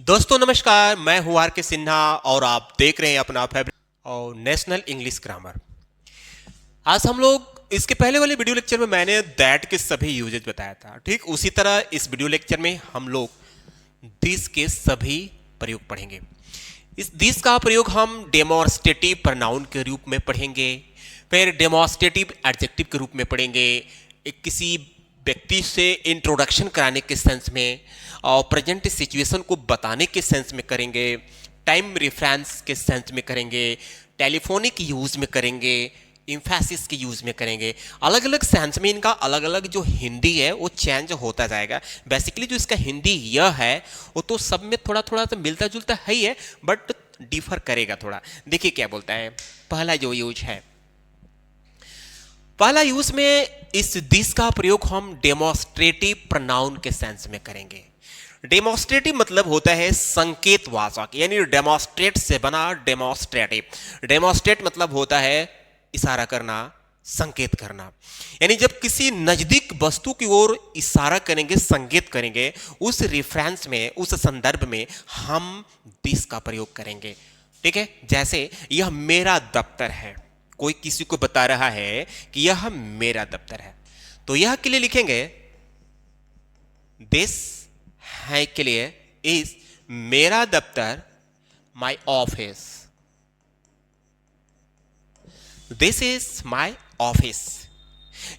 दोस्तों नमस्कार, मैं हूं आर के सिन्हा और आप देख रहे हैं अपना फेवरेट और नेशनल इंग्लिश ग्रामर। आज हम लोग इसके पहले वाले वीडियो लेक्चर में मैंने दैट के सभी यूजेज बताया था। ठीक उसी तरह इस वीडियो लेक्चर में हम लोग दिस के सभी प्रयोग पढ़ेंगे। इस दिस का प्रयोग हम डेमोन्स्ट्रेटिव प्रोनाउन के रूप में पढ़ेंगे, फिर डेमोन्स्ट्रेटिव एडजेक्टिव के रूप में पढ़ेंगे, एक किसी व्यक्ति से इंट्रोडक्शन कराने के सेंस में, और प्रेजेंट सिचुएशन को बताने के सेंस में करेंगे, टाइम रेफरेंस के सेंस में करेंगे, टेलीफोनिक यूज में करेंगे, इम्फेसिस के यूज में करेंगे। अलग अलग सेंस में इनका अलग अलग जो हिंदी है वो चेंज होता जाएगा। बेसिकली जो इसका हिंदी यह है वो तो सब में थोड़ा थोड़ा तो मिलता जुलता है ही है, बट डिफर करेगा थोड़ा। देखिए क्या बोलता है। पहला जो यूज है, पहला यूज में इस दिस का प्रयोग हम डेमोन्स्ट्रेटिव प्रोनाउन के सेंस में करेंगे। डेमोन्स्ट्रेटिव मतलब होता है संकेतवाचक, यानी डेमोन्स्ट्रेट से बना डेमोन्स्ट्रेटिव। डेमोन्स्ट्रेट मतलब होता है इशारा करना, संकेत करना। यानी जब किसी नजदीक वस्तु की ओर इशारा करेंगे, संकेत करेंगे, उस रेफरेंस में, उस संदर्भ में हम दिस का प्रयोग करेंगे। ठीक है, जैसे यह मेरा दफ्तर है। कोई किसी को बता रहा है कि यह मेरा दफ्तर है, तो यह के लिए लिखेंगे दिस है के लिए इस मेरा दफ्तर, my office. This is my office.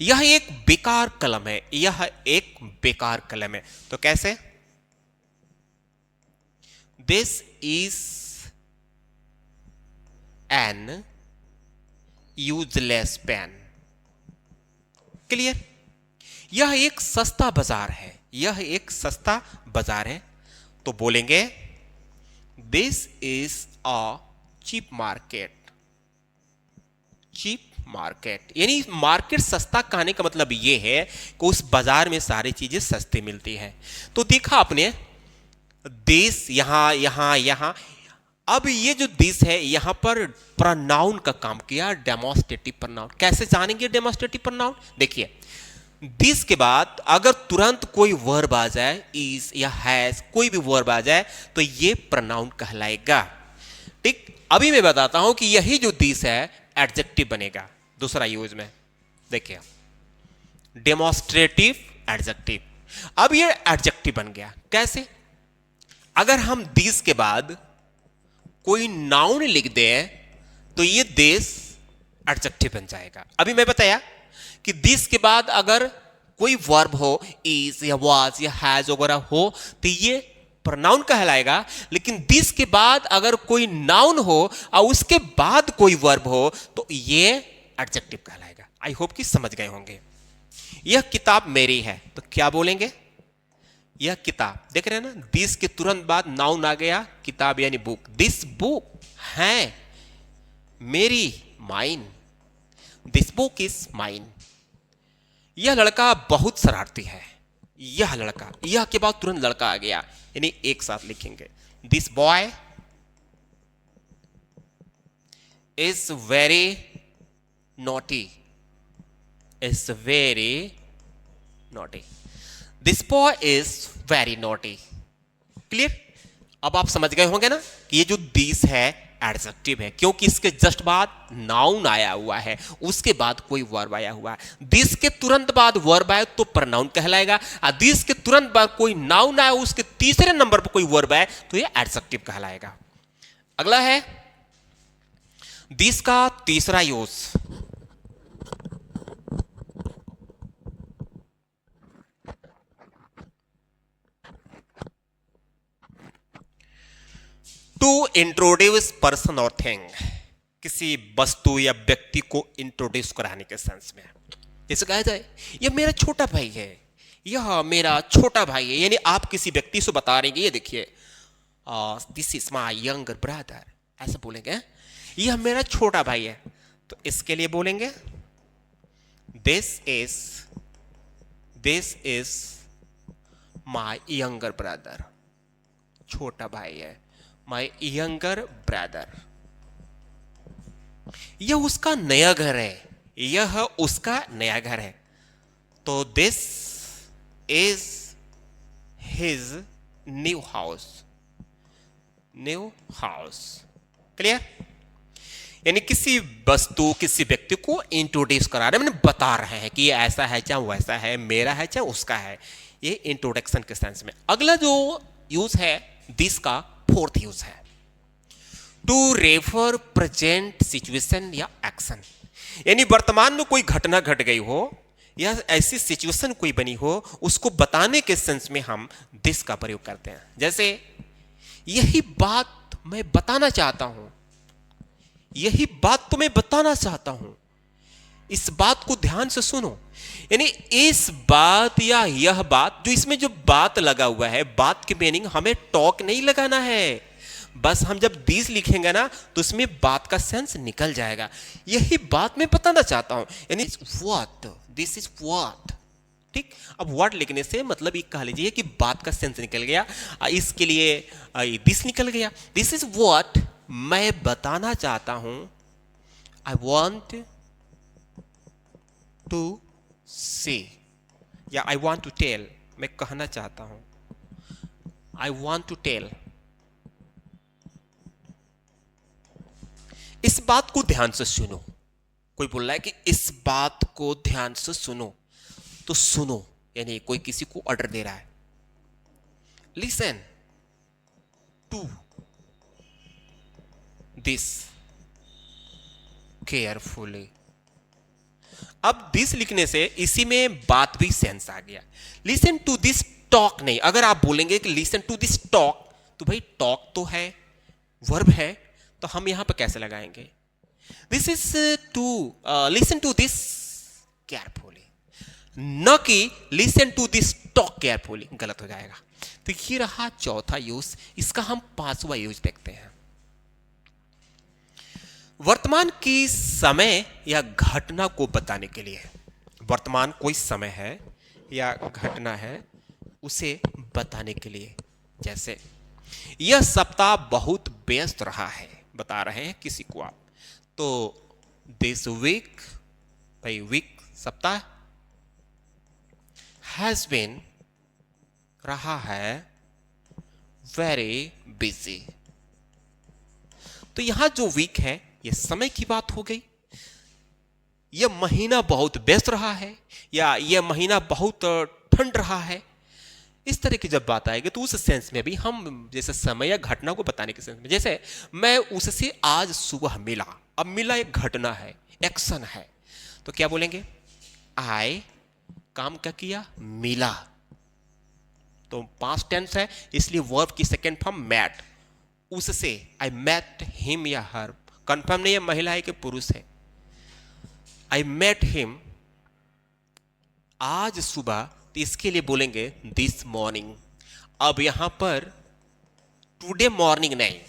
यह एक बेकार कलम है, यह एक बेकार कलम है। तो कैसे? This is an useless pen. Clear? यह एक सस्ता बाजार है, यह एक सस्ता बाजार है। तो बोलेंगे this is a cheap market. Cheap market यानी मार्केट सस्ता कहने का मतलब यह है कि उस बाजार में सारी चीजें सस्ती मिलती है। तो देखा आपने, दिस यहां यहां यहां। अब ये जो दिस है यहां पर प्रोनाउन का काम किया, डेमोन्स्ट्रेटिव प्रोनाउन। कैसे जानेंगे डेमोन्स्ट्रेटिव प्रोनाउन? देखिए, दिस के बाद अगर तुरंत कोई वर्ब आ जाए, इज या हैज, कोई भी वर्ब आ जाए, तो ये प्रोनाउन कहलाएगा। ठीक, अभी मैं बताता हूं कि यही जो दिस है एडजेक्टिव बनेगा दूसरा यूज में। देखिए, डेमोन्स्ट्रेटिव एडजेक्टिव। अब ये एडजेक्टिव बन गया। कैसे? अगर हम दिस के बाद कोई नाउन लिख दे तो ये दिस एडजेक्टिव बन जाएगा। अभी मैं बताया कि दिस के बाद अगर कोई वर्ब हो, इज या वाज या हैज वगैरह हो, तो ये प्रोनाउन कहलाएगा। लेकिन दिस के बाद अगर कोई नाउन हो और उसके बाद कोई वर्ब हो तो ये एडजेक्टिव कहलाएगा। आई होप कि समझ गए होंगे। यह किताब मेरी है, तो क्या बोलेंगे? यह किताब, देख रहे हैं ना, दिस के तुरंत बाद नाउन आ गया, किताब यानी बुक। दिस बुक है मेरी, mine. This book is mine. यह लड़का बहुत शरारती है। यह लड़का, यह के बाद तुरंत लड़का आ गया, यानी एक साथ लिखेंगे this boy is very naughty. Is very naughty. This boy is very naughty. Clear? अब आप समझ गए होंगे ना कि ये जो दिस है एडजेक्टिव है, क्योंकि इसके जस्ट बाद नाउन आया हुआ है, उसके बाद कोई वर्ब आया हुआ है। दिस के तुरंत बाद वर्ब आए तो प्रोनाउन कहलाएगा, और दिस के तुरंत बाद कोई नाउन आए, उसके तीसरे नंबर पर कोई वर्ब आए तो ये एडजेक्टिव कहलाएगा। अगला है दिस का तीसरा यूज। टू इंट्रोड्यूस पर्सन और थिंग, किसी वस्तु या व्यक्ति को इंट्रोड्यूस कराने के सेंस में। जैसे कहा जाए यह मेरा छोटा भाई है, यह मेरा छोटा भाई है, यानी आप किसी व्यक्ति से बता रहे हैं ये देखिए this is my younger brother, ऐसा बोलेंगे, यह मेरा छोटा भाई है। तो इसके लिए बोलेंगे this is my younger brother. छोटा भाई है, माय यंगर ब्रदर। यह उसका नया घर है, यह उसका नया घर है। तो this is his new house. New house. Clear? यानी किसी वस्तु किसी व्यक्ति को इंट्रोड्यूस करा रहे हैं, मैंने बता रहे हैं कि ये ऐसा है चाहे वैसा है, मेरा है चाहे उसका है, ये इंट्रोडक्शन के सेंस में। अगला जो यूज है दिस का, फोर्थ यूज है टू रेफर प्रेजेंट सिचुएशन या एक्शन। यानी वर्तमान में कोई घटना घट गई हो या ऐसी सिचुएशन कोई बनी हो, उसको बताने के सेंस में हम दिस का प्रयोग करते हैं। जैसे यही बात मैं बताना चाहता हूं, यही बात तो मैं बताना चाहता हूं, इस बात को ध्यान से सुनो। यानी इस बात या यह बात, जो इसमें जो बात लगा हुआ है, बात की मीनिंग हमें टॉक नहीं लगाना है, बस हम जब दिस लिखेंगे ना तो उसमें बात का सेंस निकल जाएगा। यही बात मैं बताना चाहता हूं, यानी व्हाट, दिस इज व्हाट। ठीक, अब व्हाट लिखने से मतलब ये कह लीजिए कि बात का सेंस निकल गया, इसके लिए दिस निकल गया। दिस इज व्हाट मैं बताना चाहता हूं, आई वॉन्ट टू से, या आई वॉन्ट टू टेल, मैं कहना चाहता हूं, आई वॉन्ट टू टेल। इस बात को ध्यान से सुनो। कोई बोल रहा है कि इस बात को ध्यान से सुनो, तो सुनो, यानी कोई किसी को ऑर्डर दे रहा है। Listen to this carefully. अब दिस लिखने से इसी में बात भी सेंस आ गया। लिसन टू दिस टॉक नहीं, अगर आप बोलेंगे कि लिसन टू दिस टॉक, तो भाई टॉक तो है, वर्ब है, तो हम यहां पर कैसे लगाएंगे? This is to listen to this carefully, न कि listen to this talk carefully, गलत हो जाएगा। तो ये रहा चौथा यूज। इसका हम पांचवा यूज देखते हैं। वर्तमान की समय या घटना को बताने के लिए, वर्तमान कोई समय है या घटना है उसे बताने के लिए, जैसे यह सप्ताह बहुत व्यस्त रहा है, बता रहे हैं किसी को आप, तो दिस वीक, भाई वीक सप्ताह, हैज बीन रहा है वेरी बिजी। तो यहां जो वीक है यह समय की बात हो गई। यह महीना बहुत व्यस्त रहा है, या यह महीना बहुत ठंड रहा है, इस तरह की जब बात आएगी तो उस सेंस में भी हम जैसे समय या घटना को बताने के सेंस में, जैसे मैं उससे आज सुबह मिला। अब मिला एक घटना है, एक्शन है, तो क्या बोलेंगे? आई, काम क्या किया? मिला, तो पास्ट टेंस है, इसलिए वर्ब की सेकेंड फॉर्म मैट। उससे, आई मैट हिम या हर, कंफर्म नहीं है महिला है कि पुरुष है। आई मैट हिम आज सुबह, तो इसके लिए बोलेंगे दिस मॉर्निंग। अब यहां पर टुडे मॉर्निंग नहीं,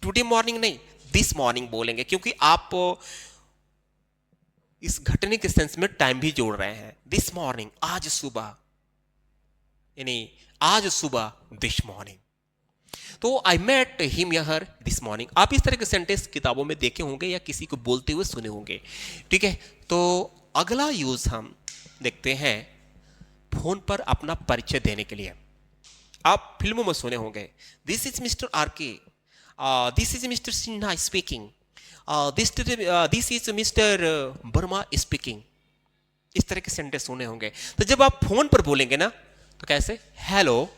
टुडे मॉर्निंग नहीं, दिस मॉर्निंग बोलेंगे, क्योंकि आप इस घटने के सेंस में टाइम भी जोड़ रहे हैं। दिस मॉर्निंग, आज सुबह, यानी आज सुबह, दिस मॉर्निंग। तो आई मेट हिम या हर दिस मॉर्निंग। आप इस तरह के सेंटेंस किताबों में देखे होंगे या किसी को बोलते हुए सुने होंगे। ठीक है, तो अगला यूज हम देखते हैं फोन पर अपना परिचय देने के लिए। आप फिल्मों में सुने होंगे, दिस इज मिस्टर आर के, this is mister Sinha speaking, this is mister Verma speaking. इस तरह के सेंटेंस सुने होंगे। तो जब आप फोन पर बोलेंगे ना, तो कैसे? हेलो,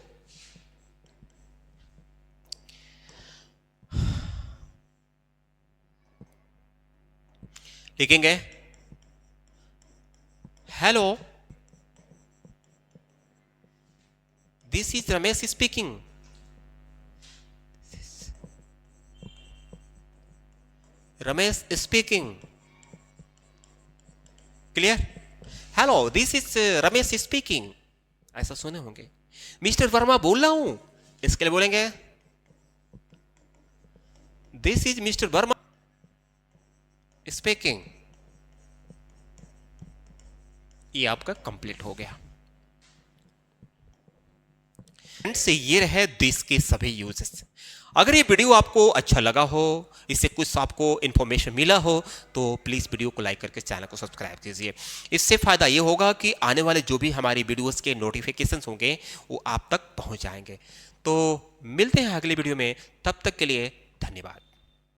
लिखेंगे hello, this is Ramesh speaking, Ramesh speaking. Clear? Hello, this is Ramesh speaking, ऐसा सुने होंगे। मिस्टर वर्मा बोल रहा हूं, इसके लिए बोलेंगे this is mister Verma speaking. ये आपका कंप्लीट हो गया। से ये रहे दिस के सभी यूजेस। अगर ये वीडियो आपको अच्छा लगा हो, इससे कुछ आपको इन्फॉर्मेशन मिला हो, तो प्लीज़ वीडियो को लाइक करके चैनल को सब्सक्राइब कीजिए। इससे फ़ायदा ये होगा कि आने वाले जो भी हमारी वीडियोस के नोटिफिकेशंस होंगे वो आप तक पहुंच जाएंगे। तो मिलते हैं अगले वीडियो में, तब तक के लिए धन्यवाद।